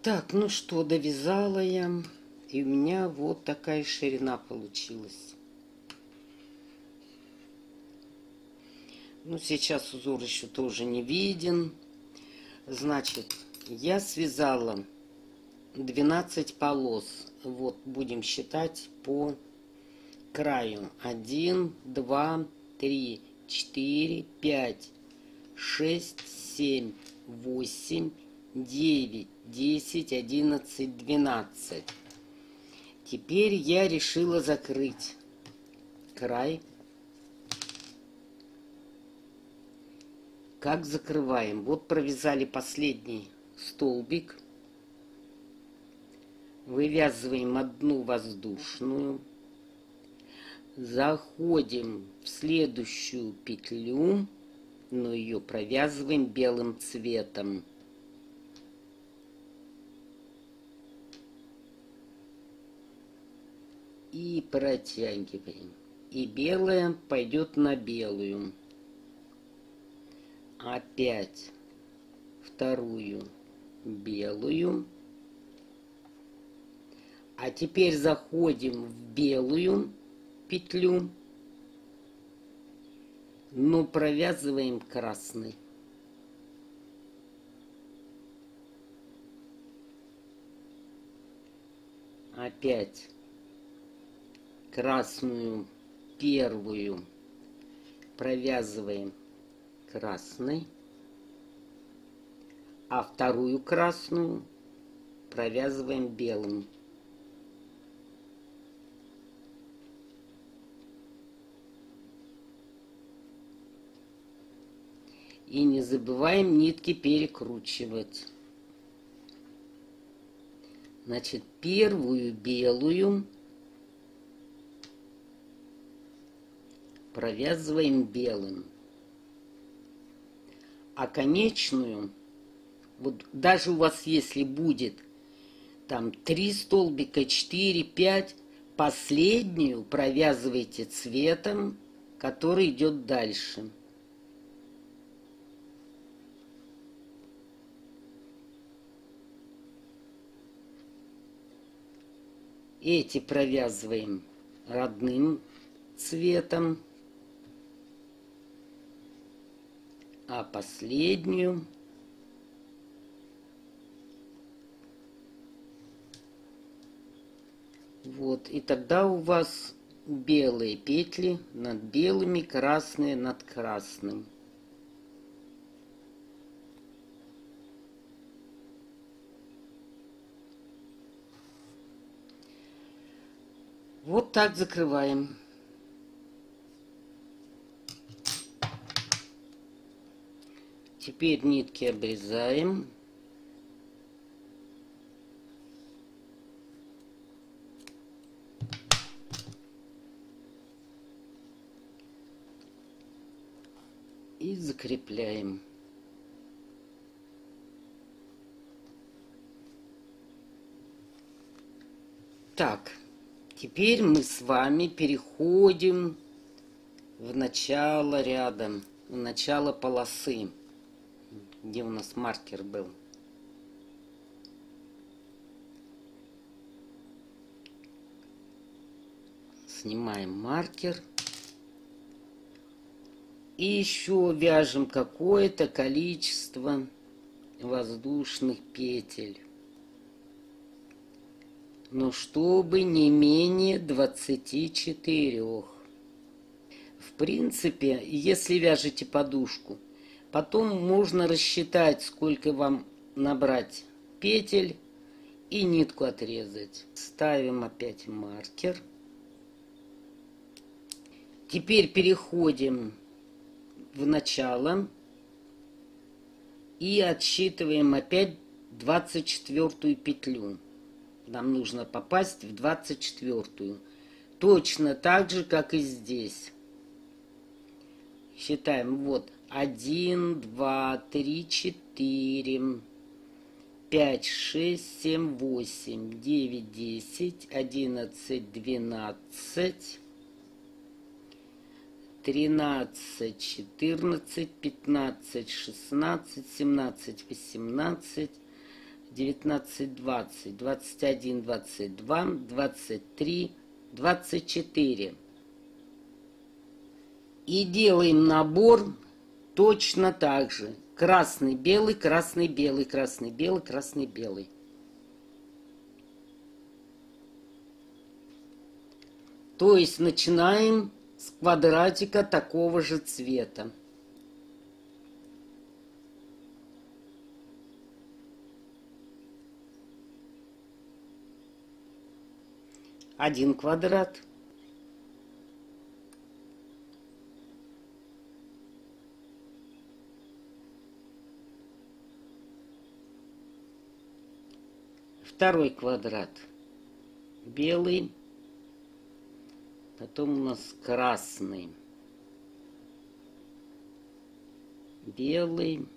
Так, ну что, довязала я. И у меня вот такая ширина получилась. Ну, сейчас узор еще тоже не виден. Значит, я связала 12 полос. Вот, будем считать по краю. 1, 2, 3, 4, 5, 6, 7, 8, 9, 10, 11, 12. Теперь я решила закрыть край. Как закрываем? Вот провязали последний столбик. Вывязываем одну воздушную. Заходим в следующую петлю, но ее провязываем белым цветом. И протягиваем. И белая пойдет на белую. Опять вторую белую. А теперь заходим в белую петлю, но провязываем красный. Опять красную первую провязываем красной, а вторую красную провязываем белым. И не забываем нитки перекручивать. Значит, первую белую провязываем белым. А конечную, вот даже у вас если будет там 3 столбика, 4, 5, последнюю провязывайте цветом, который идет дальше. Эти провязываем родным цветом, а последнюю вот. И тогда у вас белые петли над белыми, красные над красным. Вот так закрываем. Теперь нитки обрезаем. И закрепляем. Так, теперь мы с вами переходим в начало ряда, в начало полосы, где у нас маркер был. Снимаем маркер. И еще вяжем какое-то количество воздушных петель. Но чтобы не менее 24. В принципе, если вяжете подушку, потом можно рассчитать, сколько вам набрать петель и нитку отрезать. Ставим опять маркер. Теперь переходим в начало и отсчитываем опять 24 петлю. Нам нужно попасть в 24. Точно так же, как и здесь. Считаем. Вот. 1, 2, 3, 4, 5, 6, 7, 8, 9, 10, 11, 12, 13, 14, 15, 16, 17, 18, 19, 20, 21, 22, 23, 24. И делаем набор точно так же. Красный, белый, красный, белый, красный, белый, красный, белый. То есть начинаем с квадратика такого же цвета. Один квадрат. Второй квадрат. Белый. Потом у нас красный. Белый.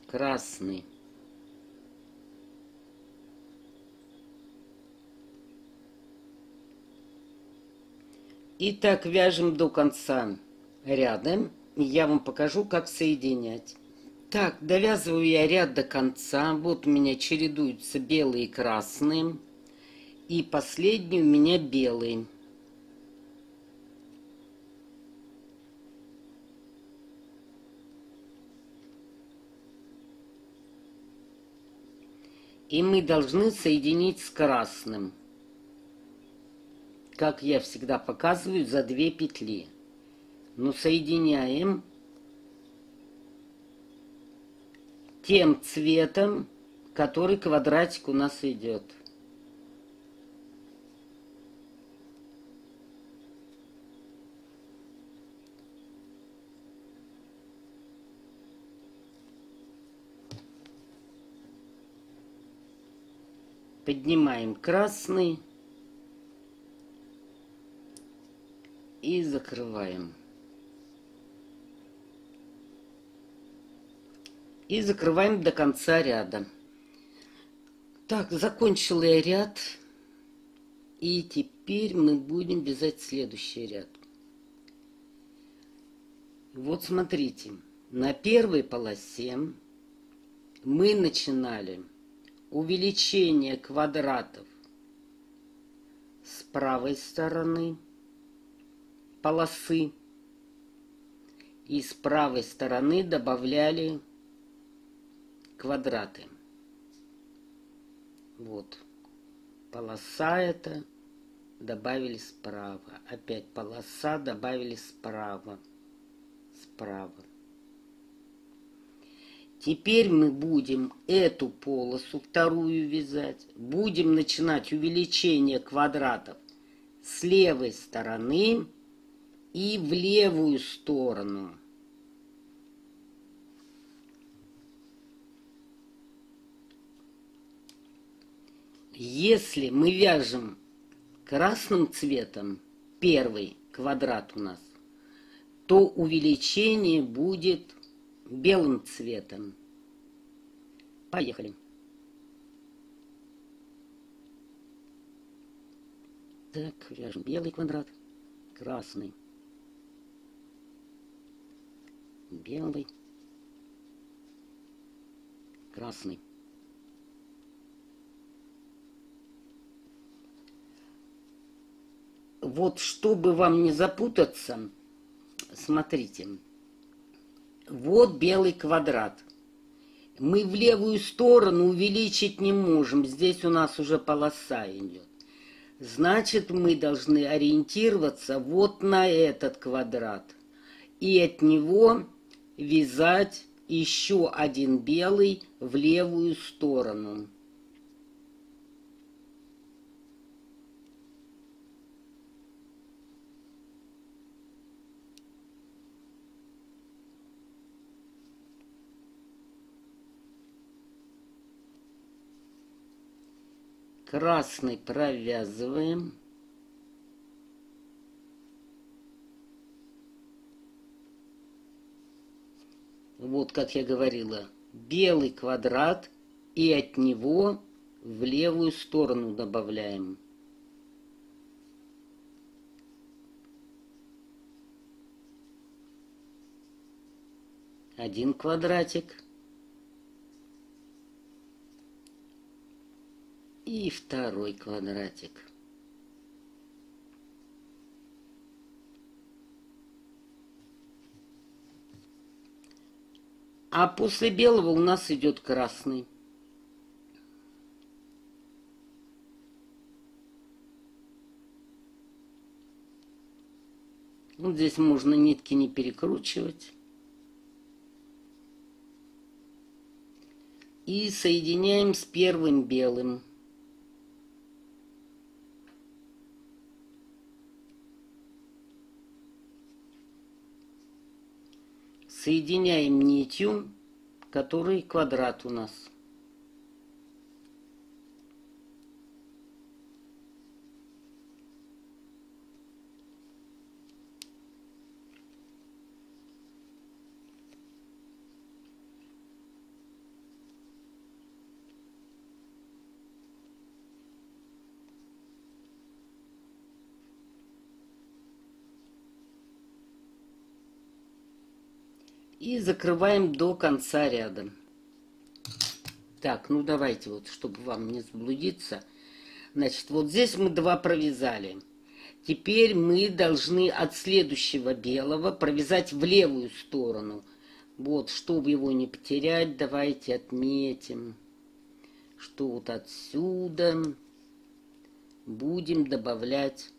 Красный. И так вяжем до конца ряда. Я вам покажу, как соединять. Так, довязываю я ряд до конца. Вот у меня чередуются белые и красные. И последний у меня белый. И мы должны соединить с красным. Как я всегда показываю, за 2 петли. Но соединяем тем цветом, который квадратик у нас идет. Поднимаем красный и закрываем. И закрываем до конца ряда. Так, закончила я ряд. И теперь мы будем вязать следующий ряд. Вот смотрите, на первой полосе мы начинали увеличение квадратов с правой стороны полосы и с правой стороны добавляли квадраты. Вот полоса эта, добавили справа, опять полоса, добавили справа, справа. Теперь мы будем эту полосу вторую вязать. Будем начинать увеличение квадратов с левой стороны и в левую сторону. Если мы вяжем красным цветом, первый квадрат у нас, то увеличение будет белым цветом. Поехали. Так, вяжем белый квадрат, красный, белый, красный. Вот чтобы вам не запутаться, смотрите. Вот белый квадрат. Мы в левую сторону увеличить не можем. Здесь у нас уже полоса идет. Значит, мы должны ориентироваться вот на этот квадрат. И от него вязать еще один белый в левую сторону. Красный провязываем. Вот, как я говорила, белый квадрат и от него в левую сторону добавляем. Один квадратик. И второй квадратик. А после белого у нас идет красный. Вот здесь можно нитки не перекручивать. И соединяем с первым белым. Соединяем нитью, который квадрат у нас. И закрываем до конца ряда. Так, ну давайте вот, чтобы вам не заблудиться. Значит, вот здесь мы 2 провязали. Теперь мы должны от следующего белого провязать в левую сторону. Вот, чтобы его не потерять, давайте отметим, что вот отсюда будем добавлять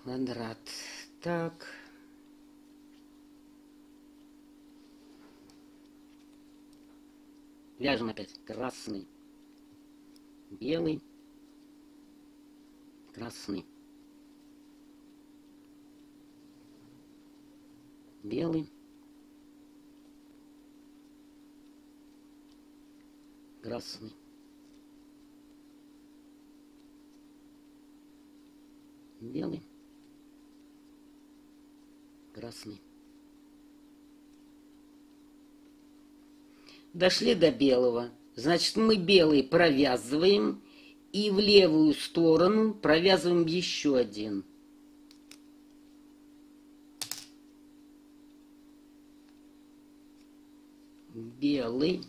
квадрат. Так. Вяжем опять красный, белый, красный, белый, красный, белый, красный. Дошли до белого. Значит, мы белый провязываем и в левую сторону провязываем еще один. Белый.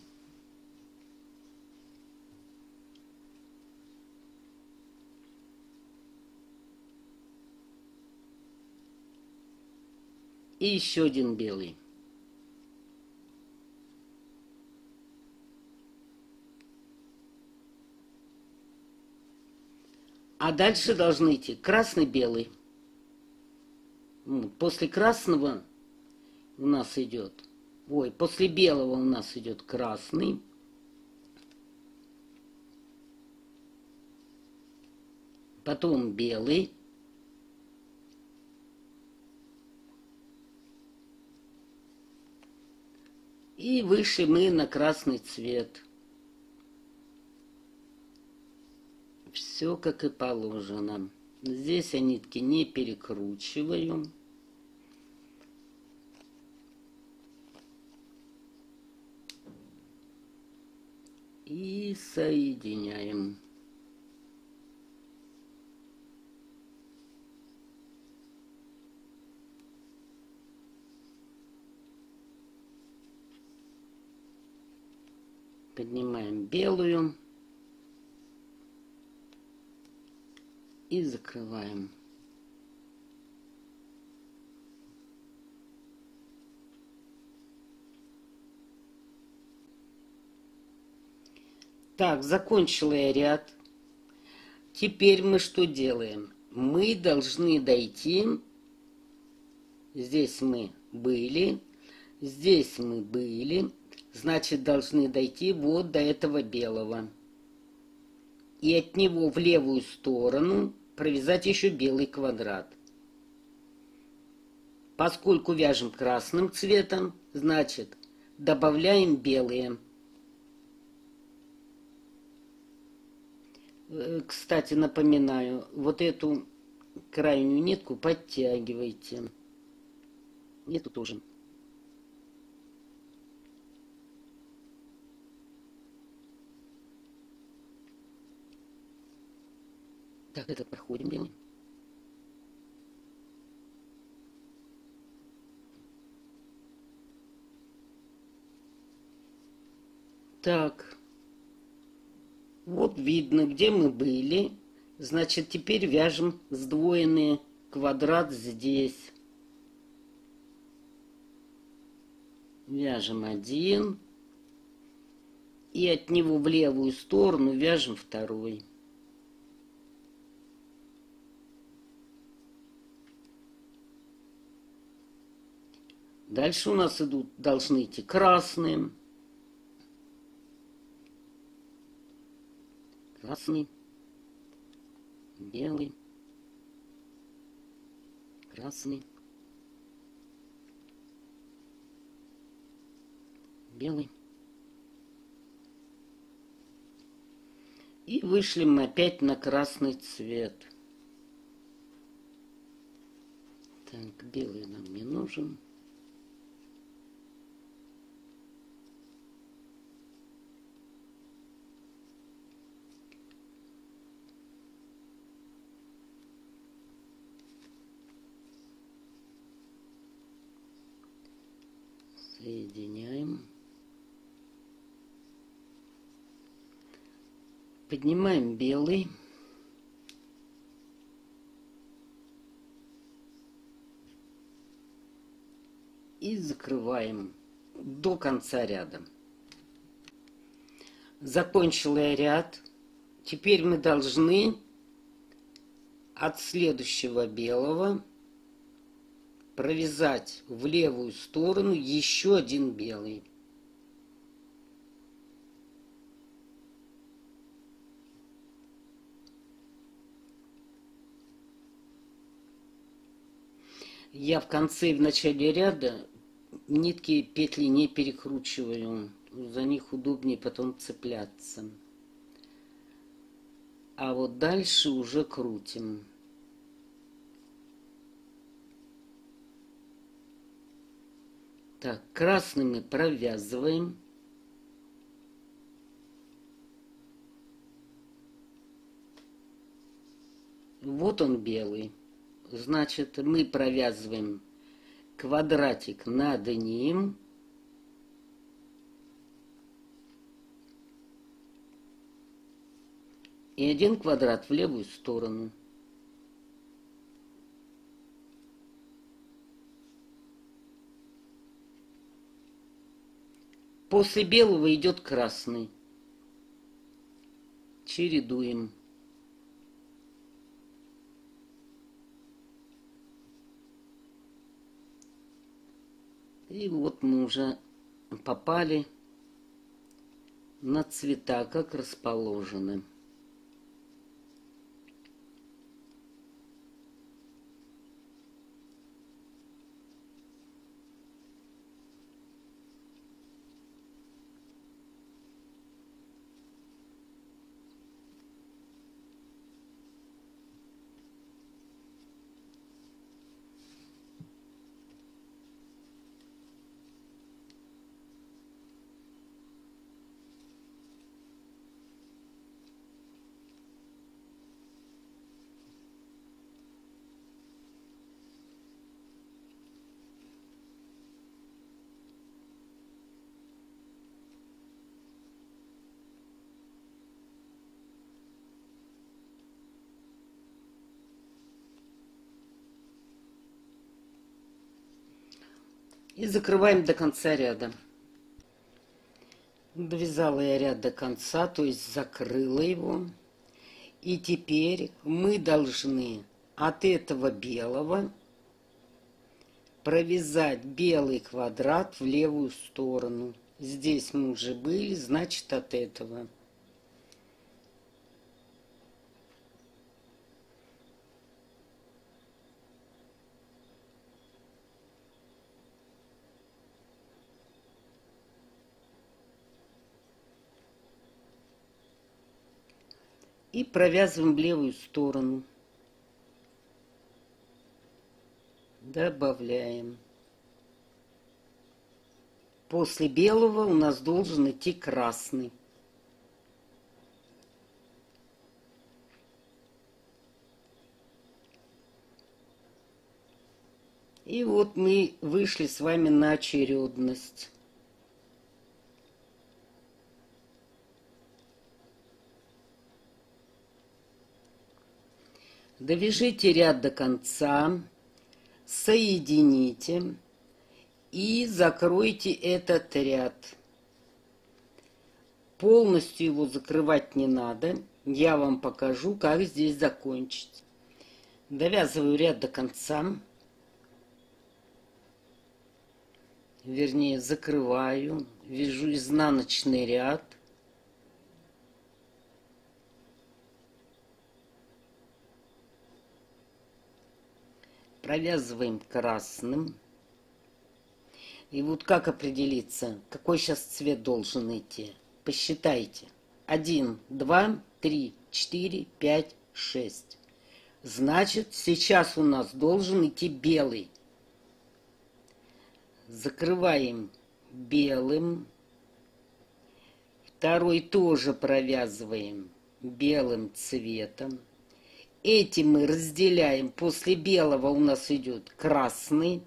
И еще один белый. А дальше должны идти красный-белый. После красного у нас идет... Ой, после белого у нас идет красный. Потом белый. И выше мы на красный цвет. Все как и положено. Здесь я нитки не перекручиваю. И соединяем. Поднимаем белую. И закрываем. Так, закончила я ряд. Теперь мы что делаем? Мы должны дойти. Здесь мы были. Здесь мы были. Значит, должны дойти вот до этого белого. И от него в левую сторону провязать еще белый квадрат. Поскольку вяжем красным цветом, значит, добавляем белые. Кстати, напоминаю, вот эту крайнюю нитку подтягивайте. Эту тоже. Так, этот проходим белый. Так, вот видно, где мы были. Значит, теперь вяжем сдвоенный квадрат здесь. Вяжем один. И от него в левую сторону вяжем второй. Дальше у нас должны идти красные. Красный. Белый. Красный. Белый. И вышли мы опять на красный цвет. Так, белый нам не нужен. Соединяем. Поднимаем белый. И закрываем до конца ряда. Закончила я ряд. Теперь мы должны от следующего белого провязать в левую сторону еще один белый. Я в конце и в начале ряда нитки петли не перекручиваю. За них удобнее потом цепляться. А вот дальше уже крутим. Так, красный мы провязываем. Вот он белый. Значит, мы провязываем квадратик над ним. И один квадрат в левую сторону. После белого идет красный. Чередуем. И вот мы уже попали на цвета, как расположены. И закрываем до конца ряда. Довязала я ряд до конца, то есть закрыла его. И теперь мы должны от этого белого провязать белый квадрат в левую сторону. Здесь мы уже были, значит, от этого. И провязываем в левую сторону. Добавляем. После белого у нас должен идти красный. И вот мы вышли с вами на очередность. Довяжите ряд до конца, соедините и закройте этот ряд. Полностью его закрывать не надо. Я вам покажу, как здесь закончить. Довязываю ряд до конца. Вернее, закрываю. Вяжу изнаночный ряд. Провязываем красным. И вот как определиться, какой сейчас цвет должен идти? Посчитайте. 1, 2, 3, 4, 5, 6. Значит, сейчас у нас должен идти белый. Закрываем белым. Второй тоже провязываем белым цветом. Эти мы разделяем. После белого у нас идет красный.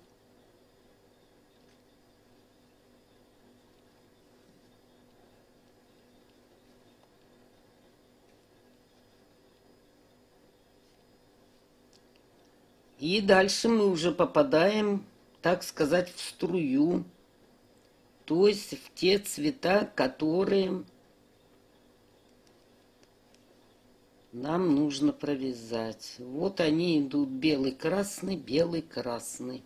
И дальше мы уже попадаем, так сказать, в струю. То есть в те цвета, которые нам нужно провязать. Вот они идут белый-красный, белый-красный.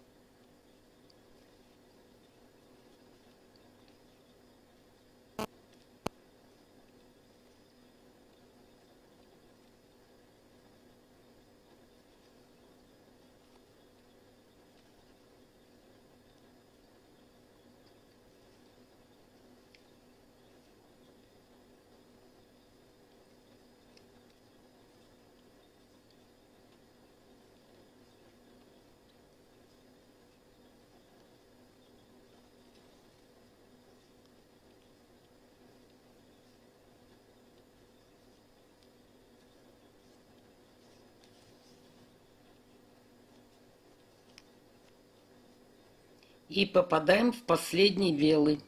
И попадаем в последний белый.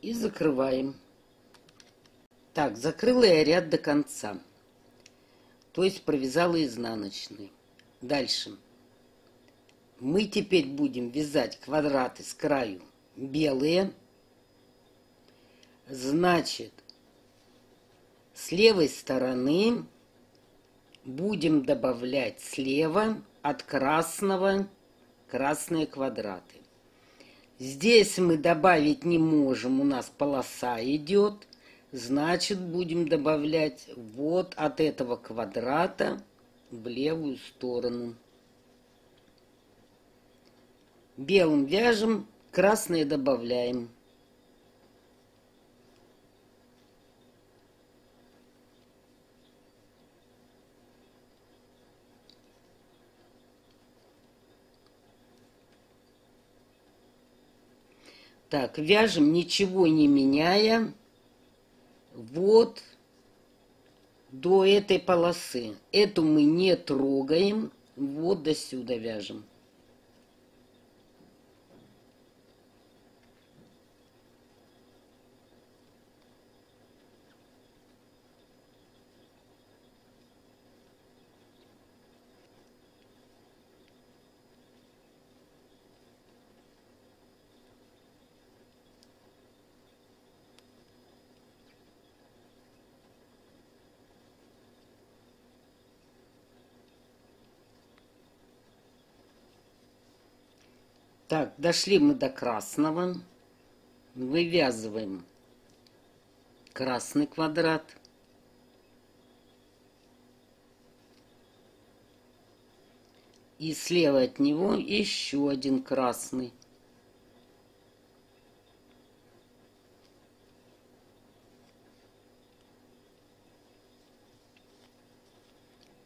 И закрываем. Так, закрыла я ряд до конца. То есть провязала изнаночный. Дальше. Мы теперь будем вязать квадраты с краю белые. Значит, с левой стороны будем добавлять слева от красного красные квадраты. Здесь мы добавить не можем, у нас полоса идет. Значит, будем добавлять вот от этого квадрата в левую сторону. Белым вяжем, красные добавляем. Так, вяжем, ничего не меняя, вот до этой полосы. Эту мы не трогаем, вот до сюда вяжем. Так, дошли мы до красного. Вывязываем красный квадрат. И слева от него еще один красный.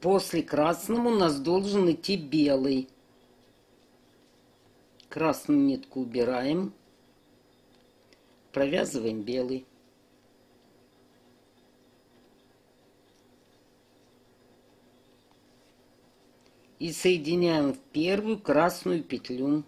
После красного у нас должен идти белый. Красную нитку убираем. Провязываем белый. И соединяем в первую красную петлю.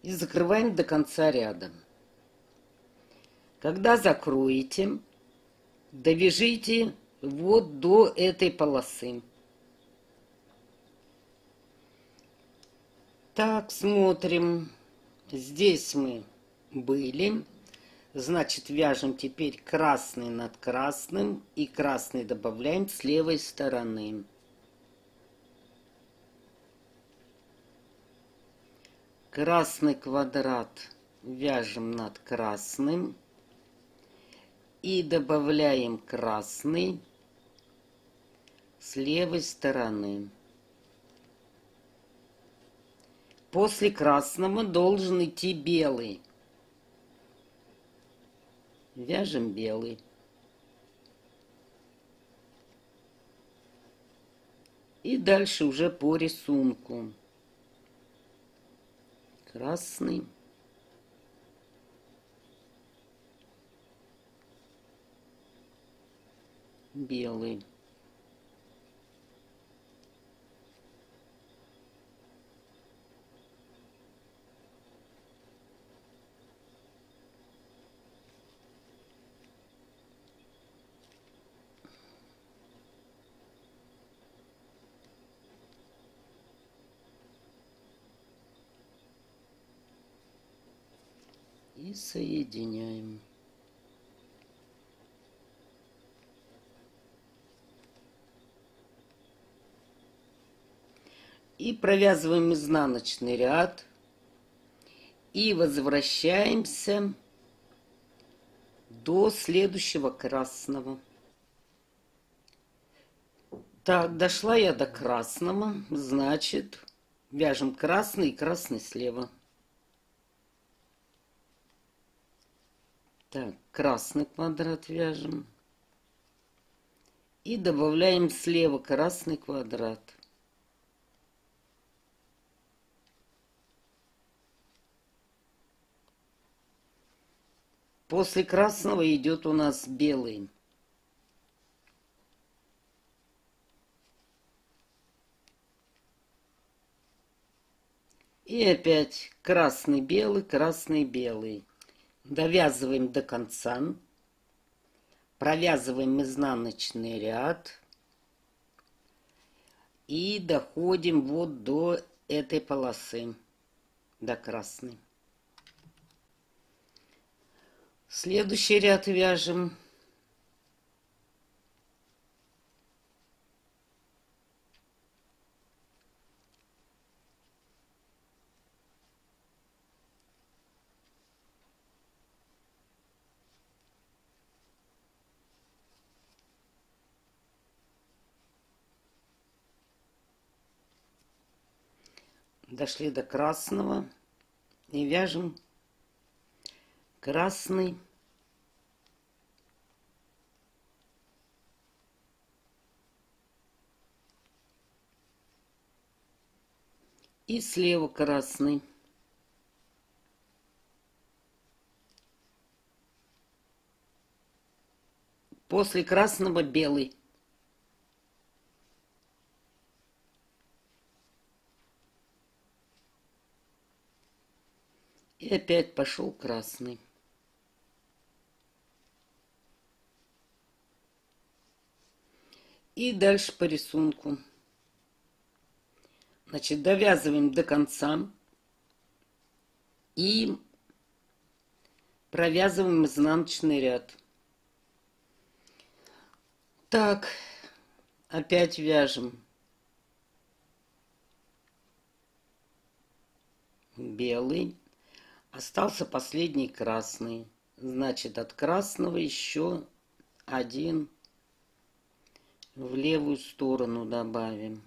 И закрываем до конца ряда. Когда закроете, довяжите вот до этой полосы. Так, смотрим. Здесь мы были. Значит, вяжем теперь красный над красным. И красный добавляем с левой стороны. Красный квадрат вяжем над красным. И добавляем красный с левой стороны. После красного должен идти белый. Вяжем белый. И дальше уже по рисунку. Красный. Белый. И соединяем. И провязываем изнаночный ряд. И возвращаемся до следующего красного. Так, дошла я до красного. Значит, вяжем красный и красный слева. Так, красный квадрат вяжем. И добавляем слева красный квадрат. После красного идет у нас белый. И опять красный-белый, красный-белый. Довязываем до конца. Провязываем изнаночный ряд. И доходим вот до этой полосы, до красной. Следующий ряд вяжем. Дошли до красного и вяжем красный, и слева красный. После красного белый. И опять пошел красный. И дальше по рисунку. Значит, довязываем до конца. И провязываем изнаночный ряд. Так, опять вяжем белый. Остался последний красный. Значит, от красного еще один в левую сторону добавим.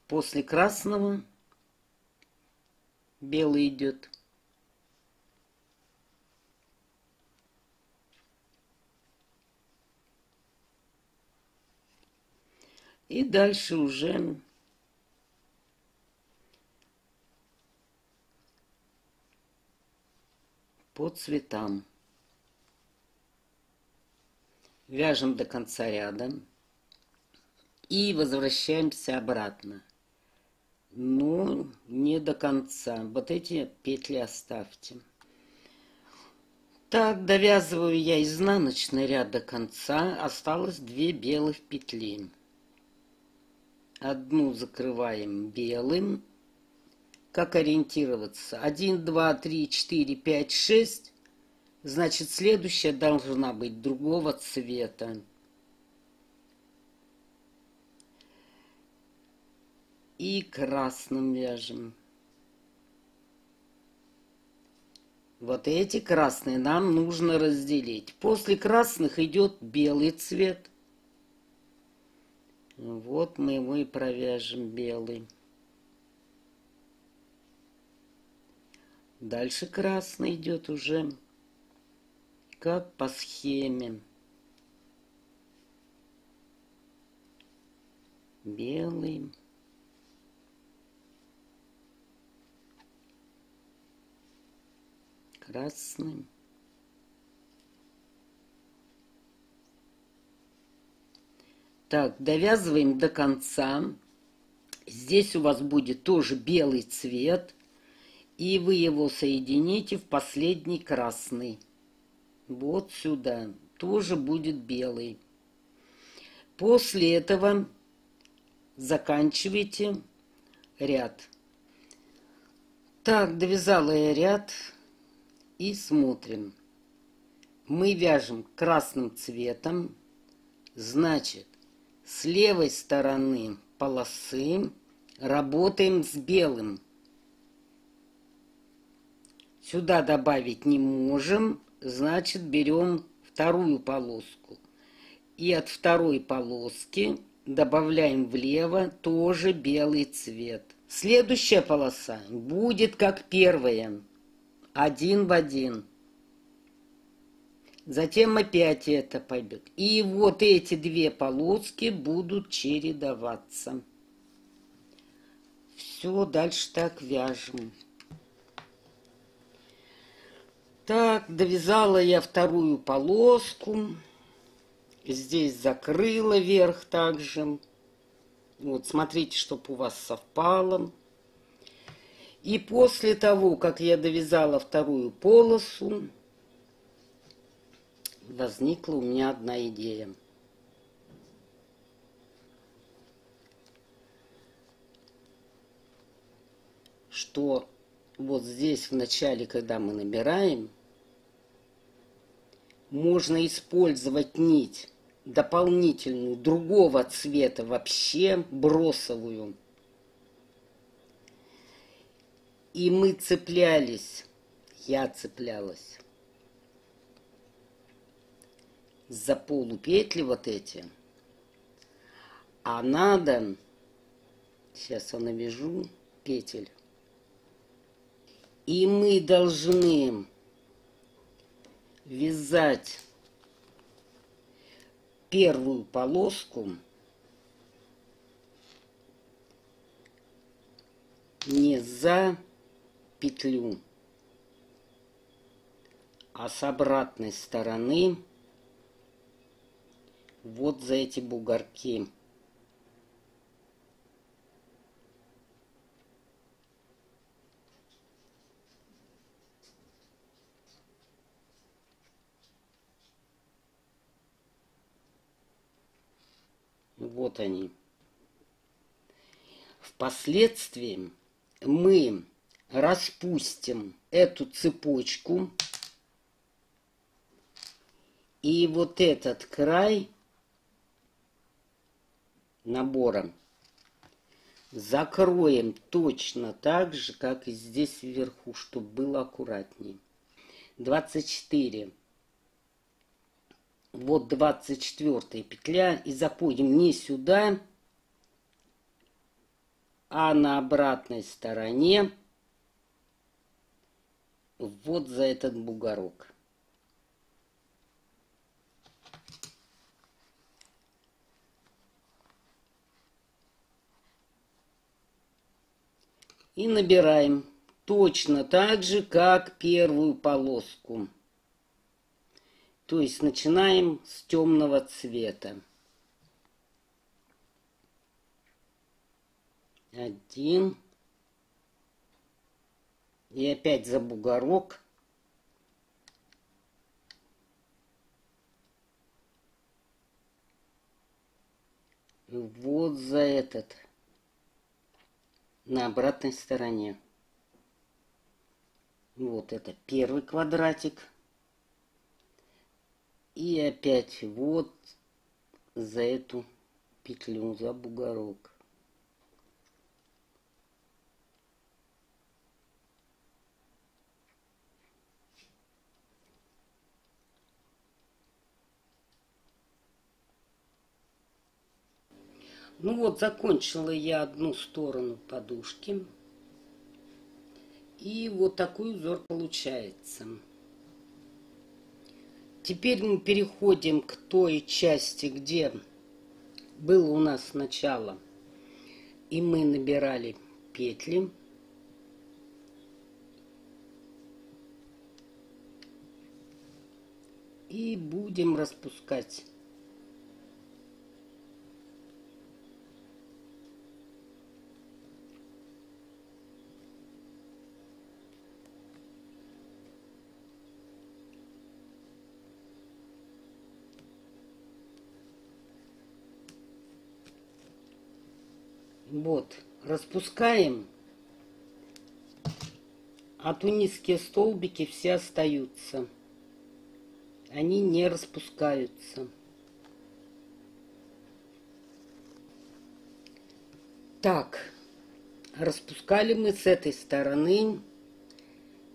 После красного белый идет. И дальше уже по цветам. Вяжем до конца ряда и возвращаемся обратно. Но не до конца. Вот эти петли оставьте. Так, довязываю я изнаночный ряд до конца. Осталось 2 белых петли. Одну закрываем белым. Как ориентироваться? 1, 2, 3, 4, 5, 6. Значит, следующая должна быть другого цвета. И красным вяжем. Вот эти красные нам нужно разделить. После красных идет белый цвет. Вот мы его и провяжем белый. Дальше красный идет уже как по схеме. Белый. Красный. Так, довязываем до конца. Здесь у вас будет тоже белый цвет. И вы его соедините в последний красный. Вот сюда. Тоже будет белый. После этого заканчивайте ряд. Так, довязала я ряд. И смотрим. Мы вяжем красным цветом. Значит, с левой стороны полосы работаем с белым. Сюда добавить не можем. Значит, берем вторую полоску. И от второй полоски добавляем влево тоже белый цвет. Следующая полоса будет как первая. 1 в 1. Затем опять это пойдет. И вот эти 2 полоски будут чередоваться. Все, дальше так вяжем. Так, довязала я вторую полоску. Здесь закрыла верх также. Вот, смотрите, чтобы у вас совпало. И после того, как я довязала вторую полосу, возникла у меня одна идея. Что вот здесь в начале, когда мы набираем, можно использовать нить дополнительную, другого цвета, вообще бросовую. И мы цеплялись, я цеплялась за полупетли вот эти. А надо, сейчас я навяжу петель. И мы должны вязать первую полоску не за петлю, а с обратной стороны вот за эти бугорки. Вот они. Впоследствии мы распустим эту цепочку. И вот этот край набора закроем точно так же, как и здесь вверху, чтобы было аккуратнее. 24. Вот 24 петля. И заходим не сюда, а на обратной стороне вот за этот бугорок. И набираем точно так же, как первую полоску. То есть начинаем с темного цвета. 1. И опять за бугорок. Вот за этот. На обратной стороне. Вот это первый квадратик. И опять вот за эту петлю, за бугорок. Ну вот, закончила я одну сторону подушки. И вот такой узор получается. Теперь мы переходим к той части, где было у нас начало. И мы набирали петли. И будем распускать. Вот, распускаем, а тунисские столбики все остаются. Они не распускаются. Так, распускали мы с этой стороны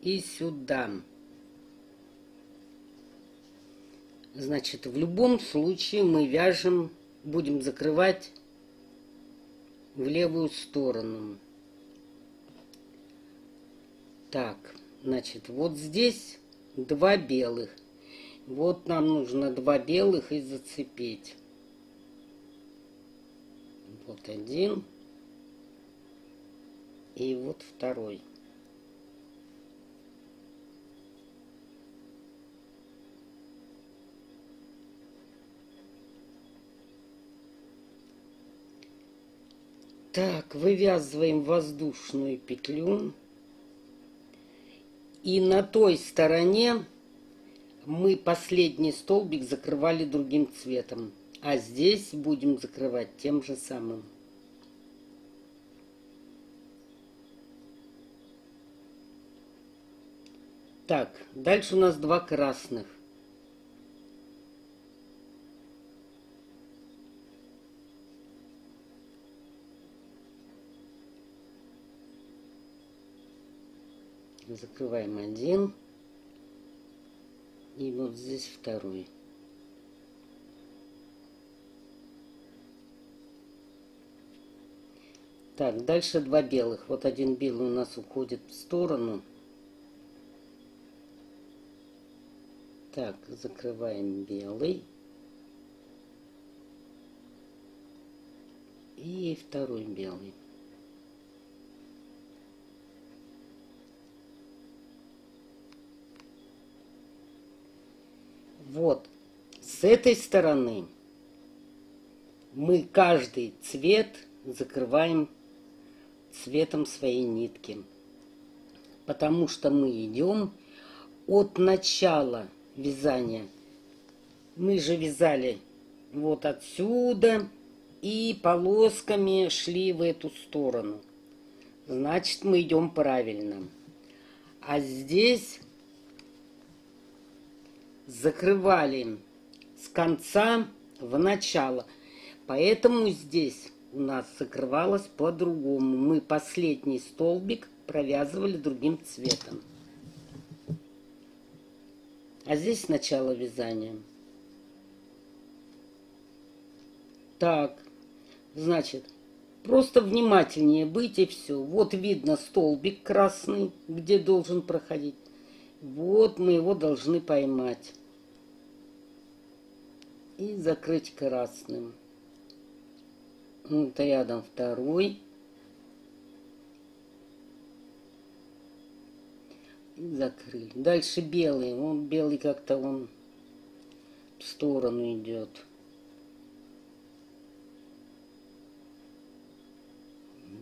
и сюда. Значит, в любом случае мы вяжем, будем закрывать в левую сторону. Так, значит, вот здесь 2 белых. Вот нам нужно 2 белых и зацепить. Вот один. И вот второй. Так, вывязываем воздушную петлю. И на той стороне мы последний столбик закрывали другим цветом. А здесь будем закрывать тем же самым. Так, дальше у нас 2 красных. Закрываем один. И вот здесь второй. Так, дальше 2 белых. Вот один белый у нас уходит в сторону. Так, закрываем белый. И второй белый. Вот, с этой стороны мы каждый цвет закрываем цветом своей нитки. Потому что мы идем от начала вязания. Мы же вязали вот отсюда и полосками шли в эту сторону. Значит, мы идем правильно. А здесь закрывали с конца в начало. Поэтому здесь у нас закрывалось по-другому. Мы последний столбик провязывали другим цветом. А здесь начало вязания. Так, значит, Просто внимательнее быть и все. Вот видно столбик красный, где должен проходить. Вот мы его должны поймать. И закрыть красным. Вот рядом второй. И закрыли. Дальше белый. Он белый как-то он в сторону идет.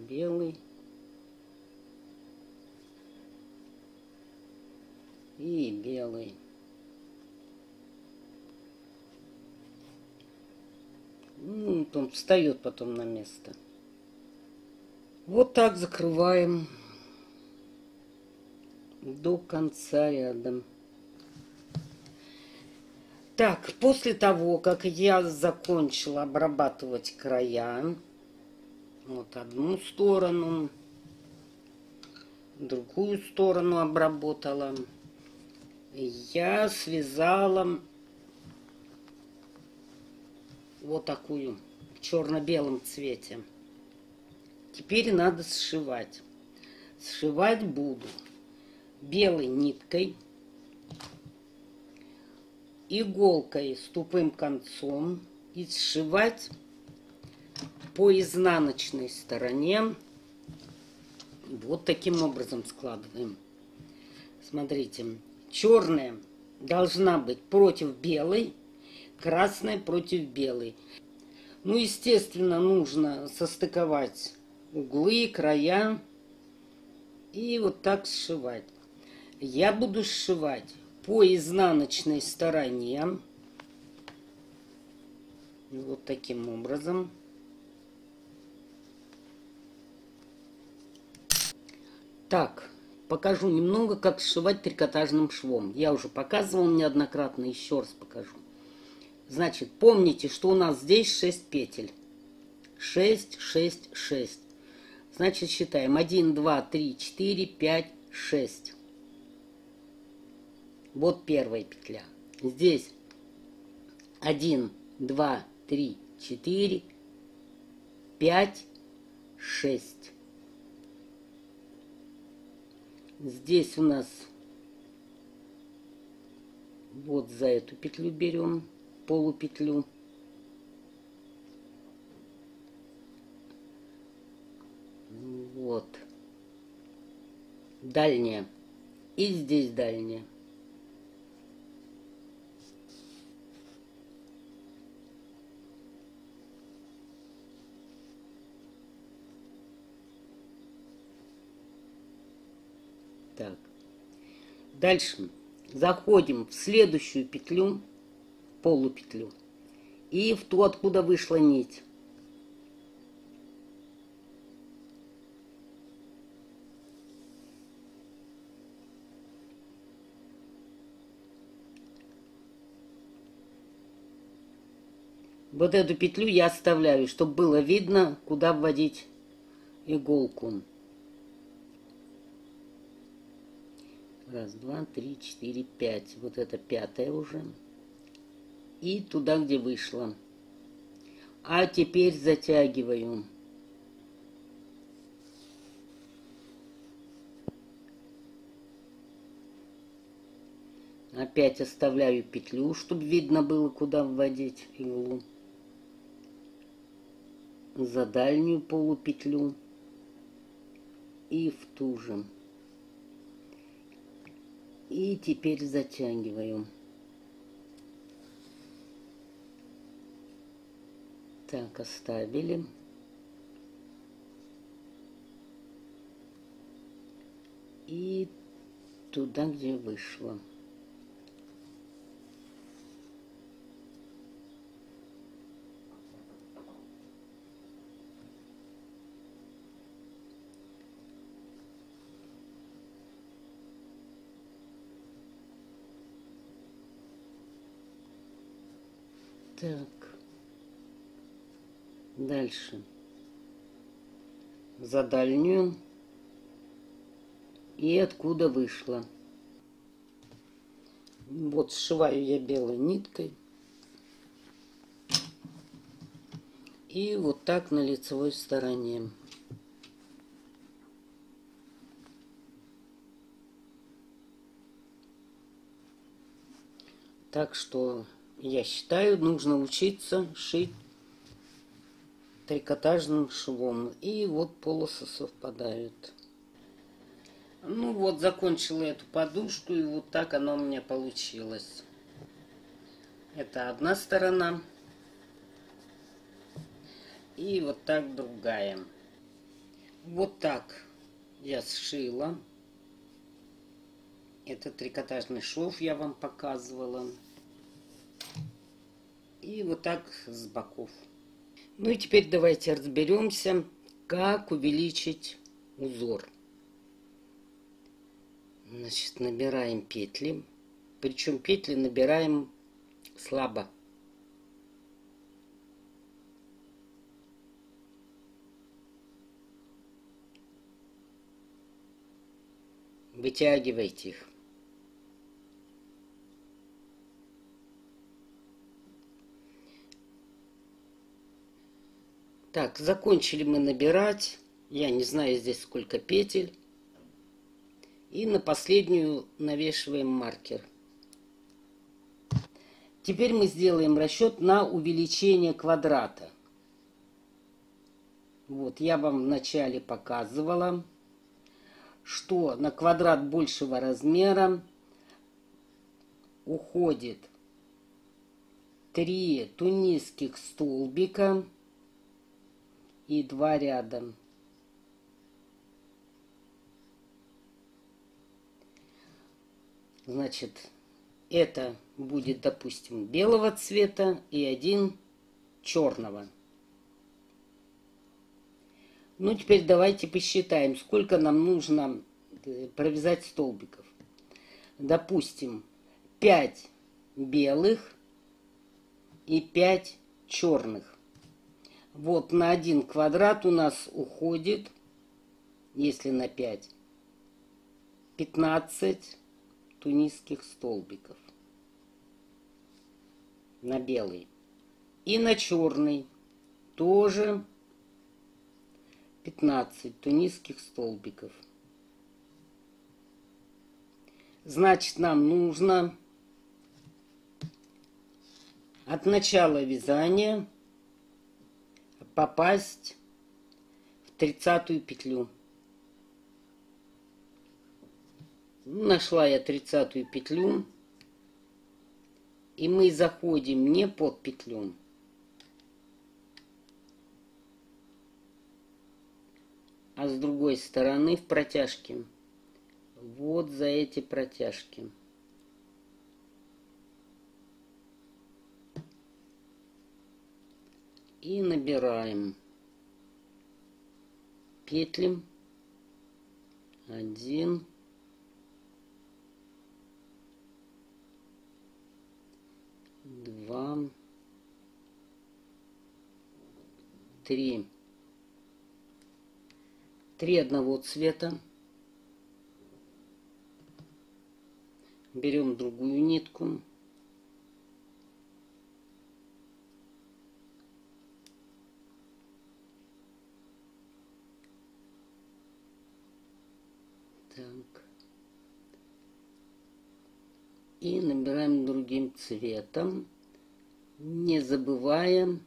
Белый. И белый. Ну, он встает потом на место. Вот так закрываем до конца ряда. Так, после того, как я закончила обрабатывать края, вот одну сторону, другую сторону обработала, я связала вот такую в черно-белом цвете. Теперь надо сшивать. Сшивать буду белой ниткой, иголкой с тупым концом и сшивать по изнаночной стороне. Вот таким образом складываем. Смотрите, черная должна быть против белой, красная против белой. Ну, естественно, нужно состыковать углы, края и вот так сшивать. Я буду сшивать по изнаночной стороне. Вот таким образом. Так, покажу немного, как сшивать трикотажным швом. Я уже показывала неоднократно, еще раз покажу. Значит, помните, что у нас здесь 6 петель. 6, 6, 6. Значит, считаем 1, 2, 3, 4, 5, 6. Вот первая петля. Здесь 1, 2, 3, 4, 5, 6. Здесь у нас вот за эту петлю берем полупетлю. Вот. Дальняя. И здесь дальняя. Так. Дальше заходим в следующую петлю, полупетлю, и в ту, откуда вышла нить. Вот эту петлю я оставляю, чтобы было видно, куда вводить иголку. Раз, два, три, четыре, пять. Вот это пятая уже. И туда, где вышла. А теперь затягиваю. Опять оставляю петлю, чтобы видно было, куда вводить иглу. За дальнюю полупетлю. И в ту же. И теперь затягиваю. Так, оставили. И туда, где вышло. Так. Дальше. За дальнюю. И откуда вышла. Вот сшиваю я белой ниткой. И вот так на лицевой стороне. Так что, я считаю, нужно учиться шить трикотажным швом. И вот полосы совпадают. Ну вот, закончила эту подушку, и вот так оно у меня получилось. Это одна сторона. И вот так другая. Вот так я сшила. Это трикотажный шов я вам показывала. И вот так с боков. Ну и теперь давайте разберемся, как увеличить узор. Значит, набираем петли. Причем петли набираем слабо. Вытягивайте их. Так, закончили мы набирать. Я не знаю здесь сколько петель. И на последнюю навешиваем маркер. Теперь мы сделаем расчет на увеличение квадрата. Вот, я вам вначале показывала, что на квадрат большего размера уходит 3 тунисских столбика и 2 ряда. Значит, это будет, допустим, белого цвета и 1 черного. Ну, теперь давайте посчитаем, сколько нам нужно провязать столбиков. Допустим, 5 белых и 5 черных. Вот на 1 квадрат у нас уходит, если на 5, 15 тунисских столбиков. На белый. И на черный тоже 15 тунисских столбиков. Значит, нам нужно от начала вязания попасть в 30-ю петлю. Нашла я 30-ю петлю. И мы заходим не под петлю, а с другой стороны в протяжке. Вот за эти протяжки. И набираем петли. 1, 2, 3. 3 одного цвета. Берем другую нитку. Так. И набираем другим цветом, не забывая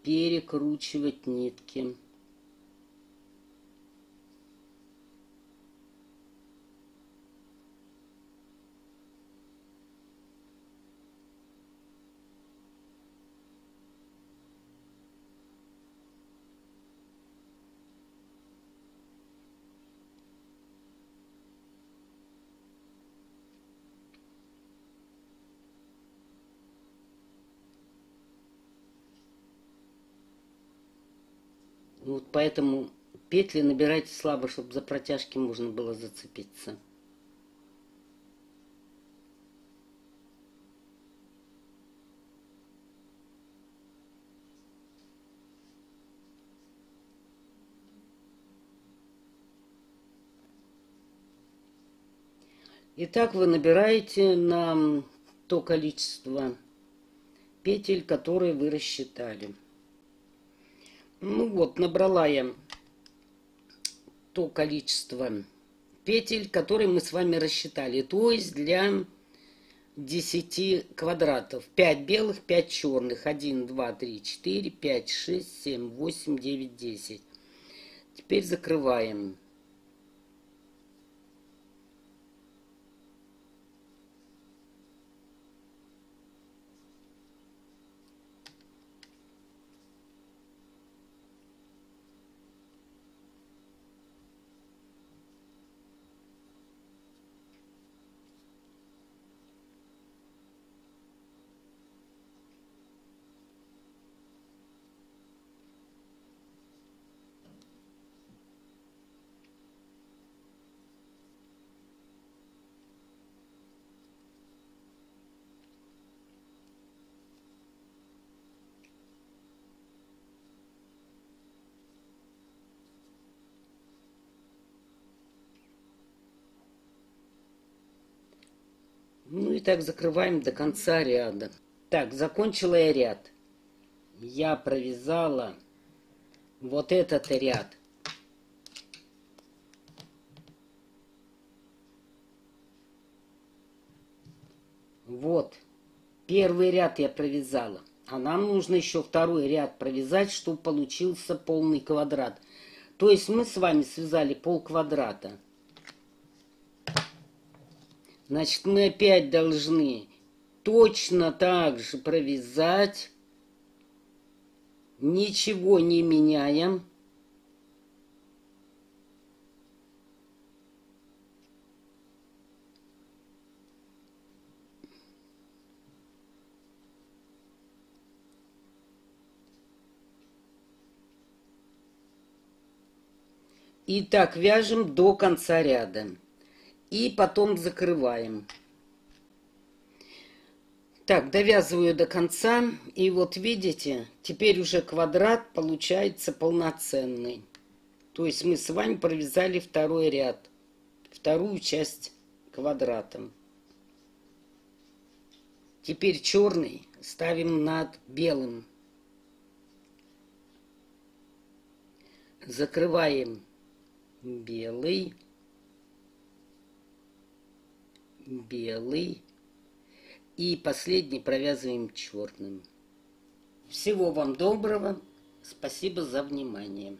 перекручивать нитки. Вот поэтому петли набирайте слабо, чтобы за протяжки можно было зацепиться. Итак, вы набираете на то количество петель, которые вы рассчитали. Ну вот, набрала я то количество петель, которые мы с вами рассчитали. То есть для 10 квадратов. 5 белых, 5 черных. 1, 2, 3, 4, 5, 6, 7, 8, 9, 10. Теперь закрываем. Ну и так закрываем до конца ряда. Так, закончила я ряд. Я провязала вот этот ряд. Вот, первый ряд я провязала. А нам нужно еще второй ряд провязать, чтобы получился полный квадрат. То есть мы с вами связали полквадрата. Значит, мы опять должны точно так же провязать, ничего не меняя. И так вяжем до конца ряда. И потом закрываем. Так, довязываю до конца. И вот видите, теперь уже квадрат получается полноценный. То есть мы с вами провязали второй ряд. Вторую часть квадрата. Теперь черный ставим над белым. Закрываем белый. Белый. И последний провязываем черным. Всего вам доброго. Спасибо за внимание.